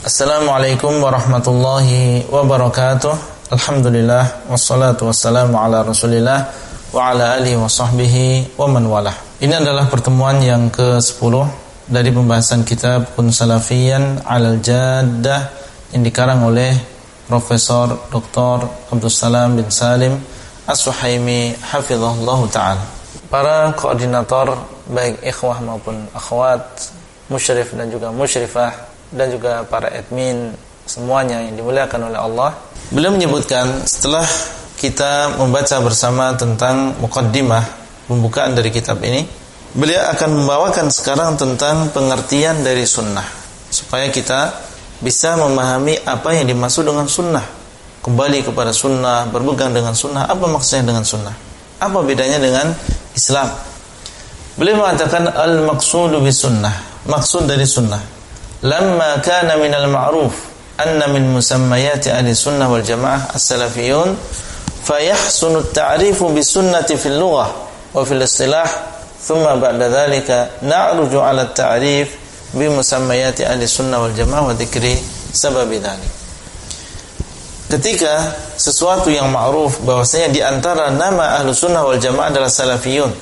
Assalamualaikum warahmatullahi wabarakatuh. Alhamdulillah wassalatu wassalamu ala Rasulillah wa ala alihi wa sahbihi wa man walah. Ini adalah pertemuan yang ke-10 dari pembahasan kitab Kun Salafiyan 'alal Jaddah yang dikarang oleh Profesor Dr. Abdul Salam bin Salim As-Suhaimi hafizahullah ta'ala. Para koordinator baik ikhwah maupun akhwat, musyrif dan juga musyrifah, dan juga para admin semuanya yang dimuliakan oleh Allah. Beliau menyebutkan setelah kita membaca bersama tentang muqaddimah, pembukaan dari kitab ini, beliau akan membawakan sekarang tentang pengertian dari sunnah, supaya kita bisa memahami apa yang dimaksud dengan sunnah, kembali kepada sunnah, berpegang dengan sunnah. Apa maksudnya dengan sunnah? Apa bedanya dengan Islam? Beliau mengatakan al-maqsudu bis sunnah, maksud dari sunnah, lamma kana minal ma'ruf anna min musammayati ahli sunnah wal jamaah as-salafiyun fayahsunu at-ta'rifu bis sunnati fil lughah wa fil istilah thumma ba'da dhalika na'ruju 'ala at-ta'rif bi musammayati ahli sunnah wal jamaah wa dzikri sababi dzalik. Ketika sesuatu yang ma'ruf bahwasanya di antara nama ahli sunnah wal jamaah adalah salafiyun,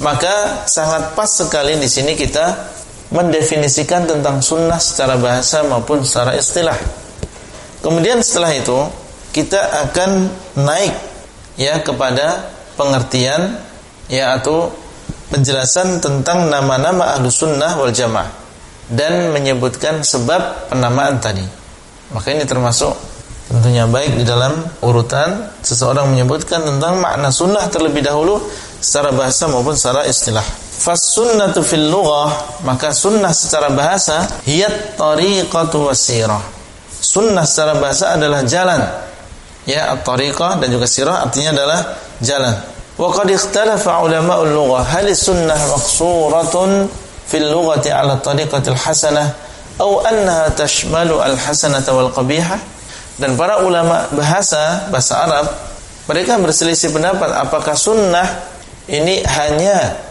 maka sangat pas sekali di sini kita mendefinisikan tentang sunnah secara bahasa maupun secara istilah. Kemudian setelah itu kita akan naik kepada pengertian atau penjelasan tentang nama-nama ahlu sunnah wal jamaah dan menyebutkan sebab penamaan tadi. Maka ini termasuk tentunya baik di dalam urutan seseorang menyebutkan tentang makna sunnah terlebih dahulu secara bahasa maupun secara istilah. Fas-sunnatu fil lughah, maka sunnah secara bahasa hiyat tariqatu wasirah. Sunnah secara bahasa adalah jalan. At-tariqah dan juga sirah artinya adalah jalan. Wa qad ikhtalafa ulama'ul lughah hal sunnah maqsuratun fil lughati 'ala tariqatil hasanah aw annaha tashmalu al-hasanata wal qabihah. Dan para ulama bahasa Arab mereka berselisih pendapat apakah sunnah ini hanya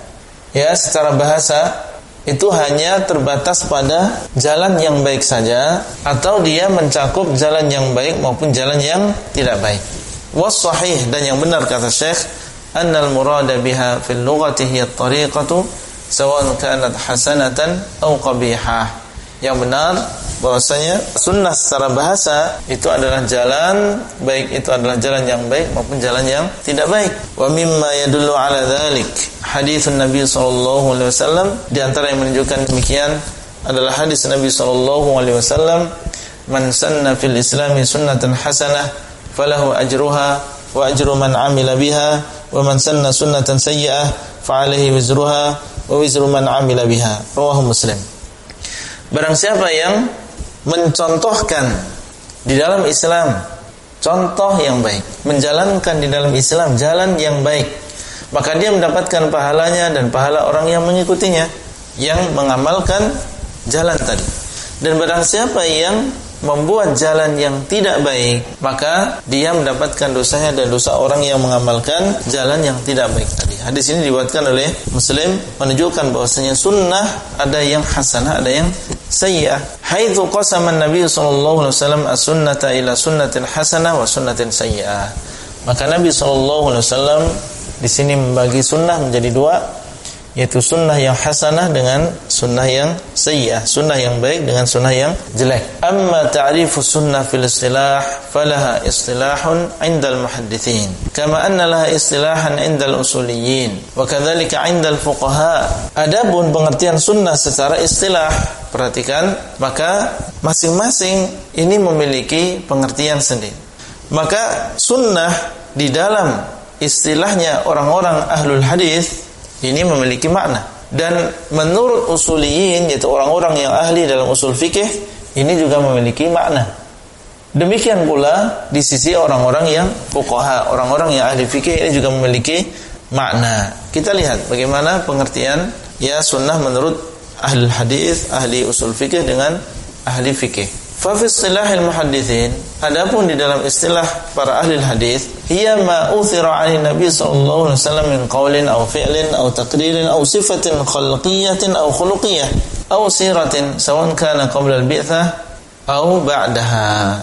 secara bahasa itu hanya terbatas pada jalan yang baik saja, atau dia mencakup jalan yang baik maupun jalan yang tidak baik. Was sahih, dan yang benar kata Syekh, annal murada biha fil lughati hiya at-tariqatu sawa'an kanat hasanatan aw qabihah. Yang benar bahwasanya sunnah secara bahasa itu adalah jalan, baik itu adalah jalan yang baik maupun jalan yang tidak baik. Wa mimma yadullu ala dzalik haditsun Nabi sallallahu alaihi wasallam, di antara yang menunjukkan demikian adalah hadis Nabi sallallahu alaihi wasallam, man sanna fil islami sunnatan hasanah falahu ajruha wa ajru man amila biha wa man sanna sunnatan sayyi'ah fa alaihi wizruha wa wizru man amila biha. Rawahu Muslim. Barang siapa yang mencontohkan di dalam Islam contoh yang baik, menjalankan di dalam Islam jalan yang baik, maka dia mendapatkan pahalanya dan pahala orang yang mengikutinya, yang mengamalkan jalan tadi. Dan barang siapa yang membuat jalan yang tidak baik, maka dia mendapatkan dosanya dan dosa orang yang mengamalkan jalan yang tidak baik tadi. Hadis ini diriwayatkan oleh Muslim, menunjukkan bahwasanya sunnah ada yang hasanah, ada yang sayyi'ah. Haitsu qasama an-nabiy sallallahu alaihi wasallam as-sunnata ila sunnatin hasanah wa sunnatin sayyi'ah. Maka Nabi sallallahu alaihi wasallam di sini membagi sunnah menjadi dua, yaitu sunnah yang hasanah dengan sunnah yang sayyi'ah, sunnah yang baik dengan sunnah yang jelek. Amma ta'rifu sunnah fil istilah falaha istilahun 'indal muhadditsin kama anna laha istilahan 'indal usuliyyin wa kadzalika 'indal fuqaha. Adapun pengertian sunnah secara istilah, perhatikan, maka masing-masing ini memiliki pengertian sendiri. Maka sunnah di dalam istilahnya orang-orang ahlul hadis ini memiliki makna, dan menurut usuliyin, yaitu orang-orang yang ahli dalam usul fikih, ini juga memiliki makna. Demikian pula di sisi orang-orang yang fuqaha, orang-orang yang ahli fikih, ini juga memiliki makna. Kita lihat bagaimana pengertian sunnah menurut ahli hadis, ahli usul fikih dengan ahli fikih. Fa fi istilahil muhadditsin, adapun di dalam istilah para ahli hadis, hiya ma uthira 'ala nabi sallallahu alaihi wasallam min qaulin aw fi'lin aw taqririn aw sifatin khalqiyatin aw khuluqiyyah aw siratin sawan kana qabla al-bi'tsah au ba'daha.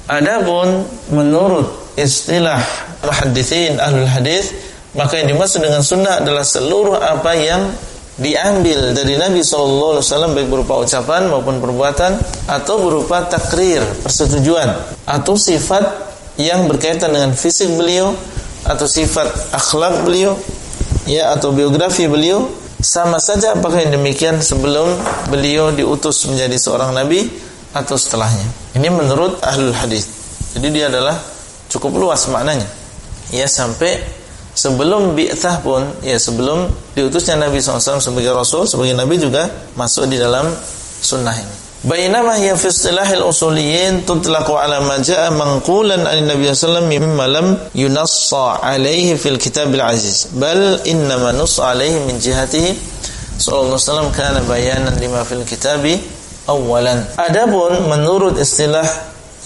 Adapun menurut istilah muhadditsin ahlul hadis, maka yang dimaksud dengan sunnah adalah seluruh apa yang diambil dari Nabi sallallahu alaihi wasallam, baik berupa ucapan maupun perbuatan, atau berupa takrir, persetujuan, atau sifat yang berkaitan dengan fisik beliau, atau sifat akhlak beliau, ya, atau biografi beliau. Sama saja apakah yang demikian sebelum beliau diutus menjadi seorang nabi atau setelahnya. Ini menurut ahlul hadis. Jadi dia adalah cukup luas maknanya, ya, sampai sebelum bi'tsah pun, ya, sebelum diutusnya Nabi SAW sebagai Rasul, sebagai Nabi juga masuk di dalam sunnah ini. Bainama hiya fi istilahil usuliyyin tutlaqu ala ma jaa manqulan an Nabi sallallahu alaihi wasallam mimma lam yunassa alaihi fil kitabil aziz, bal innama nussa alaihi min jihatihi sallallahu alaihi wasallam kana bayanan lima fil kitabi awalan. Adapun menurut istilah,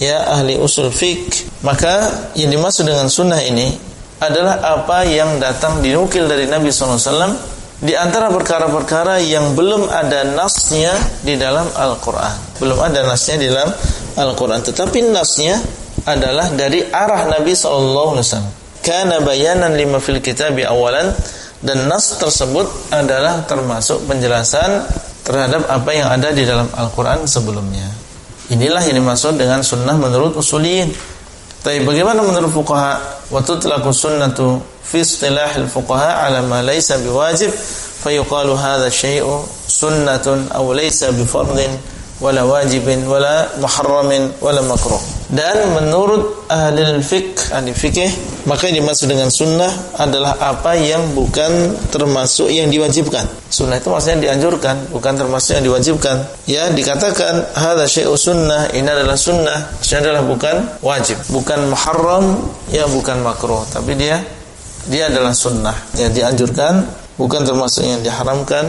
ya, ahli usul fiqh, maka yang dimaksud dengan sunnah ini adalah apa yang datang dinukil dari Nabi SAW di antara perkara-perkara yang belum ada nasnya di dalam Al-Quran. Belum ada nasnya di dalam Al-Quran, tetapi nasnya adalah dari arah Nabi SAW. Kana bayanan lima fil kitabi awalan, dan nas tersebut adalah termasuk penjelasan terhadap apa yang ada di dalam Al-Quran sebelumnya. Inilah yang dimaksud dengan sunnah menurut usuliyin. Tapi bagaimana menurut fuqaha? Wa tutlaqu sunnatu fi istilahil fuqaha ala ma laysa biwajib, fayuqalu hadha syai'u sunnatun aw laysa bifardhin wala wajibin wala muharramin wala makruh. Dan menurut ahli fikih, maka yang dimaksud dengan sunnah adalah apa yang bukan termasuk yang diwajibkan. Sunnah itu maksudnya dianjurkan, bukan termasuk yang diwajibkan. Ya, dikatakan hadza syai'u sunnah, ini adalah sunnah, maksudnya adalah bukan wajib, bukan muharram, ya, bukan makruh, tapi dia adalah sunnah, ya, dianjurkan, bukan termasuk yang diharamkan,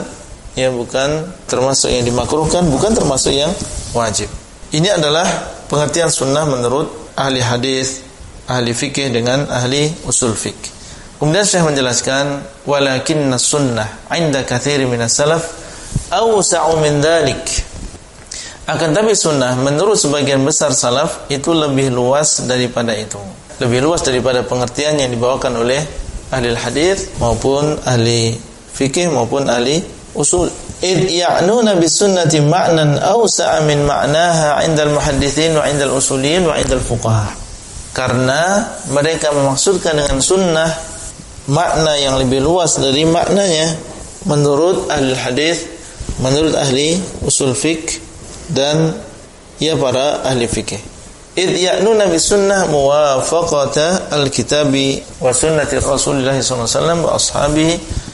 ya, bukan termasuk yang dimakruhkan, bukan termasuk yang wajib. Ini adalah pengertian sunnah menurut ahli hadis, ahli fikih dengan ahli usul fikih. Kemudian Syekh menjelaskan, walakinna sunnah 'inda katsiri minas salaf awsa'u min dzalik. Akan tapi sunnah menurut sebagian besar salaf itu lebih luas daripada itu. Lebih luas daripada pengertian yang dibawakan oleh ahli hadis maupun ahli fikih maupun ahli usul. Id ya'nuna bisunnati ma'nan awsa'a min ma'naha 'indal muhadditsin wa 'indal usuliyin wa 'indal fuqaha. Karena mereka memaksudkan dengan sunnah makna yang lebih luas dari maknanya menurut ahli hadis, menurut ahli usul fiqh, dan ya para ahli fikih. Id ya'nuna bisunnah muwafaqata al-kitabi wa sunnati Rasulillah sallallahu alaihi wasallam wa ashabihi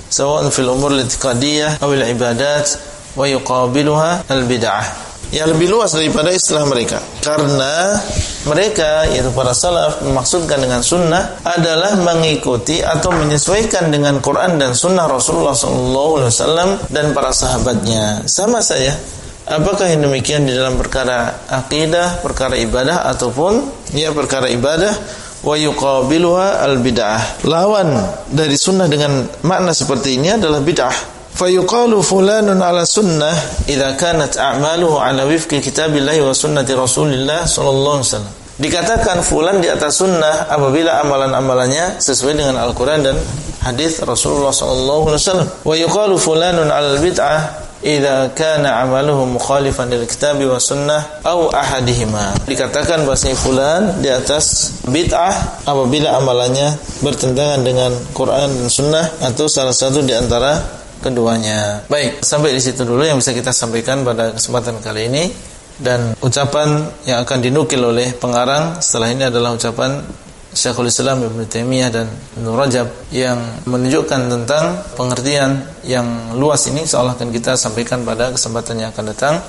sawa'un fil umur al-i'tiqadiyah aw al-ibadat wa yuqabiluha al-bid'ah. Yang lebih luas daripada istilah mereka, karena mereka, yaitu para salaf, memaksudkan dengan sunnah adalah mengikuti atau menyesuaikan dengan Quran dan sunnah Rasulullah SAW dan para sahabatnya. Sama saja apakah yang demikian di dalam perkara akidah, perkara ibadah, ataupun ya perkara ibadah. Wa yuqabiluha al-bid'ah. Lawan dari sunnah dengan makna seperti ini adalah bid'ah. Fayuqalu fulanun ala sunnah idza kanat a'maluhu ala wifqi kitabillahi wa sunnati Rasulillah sallallahu alaihi wasallam. Dikatakan fulan di atas sunnah apabila amalan-amalannya sesuai dengan Al-Qur'an dan hadis Rasulullah sallallahu alaihi wasallam. Wa yuqalu fulanun ala bid'ah idza kana amaluhu mukhalifan lil kitabi wa sunnah aw ahadihima. Dikatakan bahwasanya fulan di atas bid'ah apabila amalannya bertentangan dengan Quran dan sunnah atau salah satu di antara keduanya. Baik, sampai di situ dulu yang bisa kita sampaikan pada kesempatan kali ini. Dan ucapan yang akan dinukil oleh pengarang setelah ini adalah ucapan Syekhul Islam Ibnu Taimiyah dan Ibnu Rajab yang menunjukkan tentang pengertian yang luas ini, seolah akan kita sampaikan pada kesempatan yang akan datang.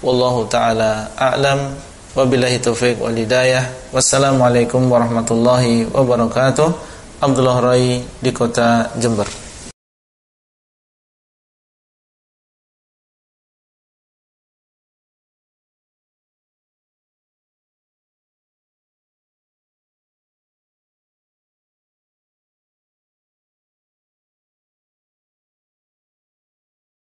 Wallahu taala a'lam, wabillahi taufiq wal hidayah. Wassalamualaikum warahmatullahi wabarakatuh. Abdullah Rai di Kota Jember.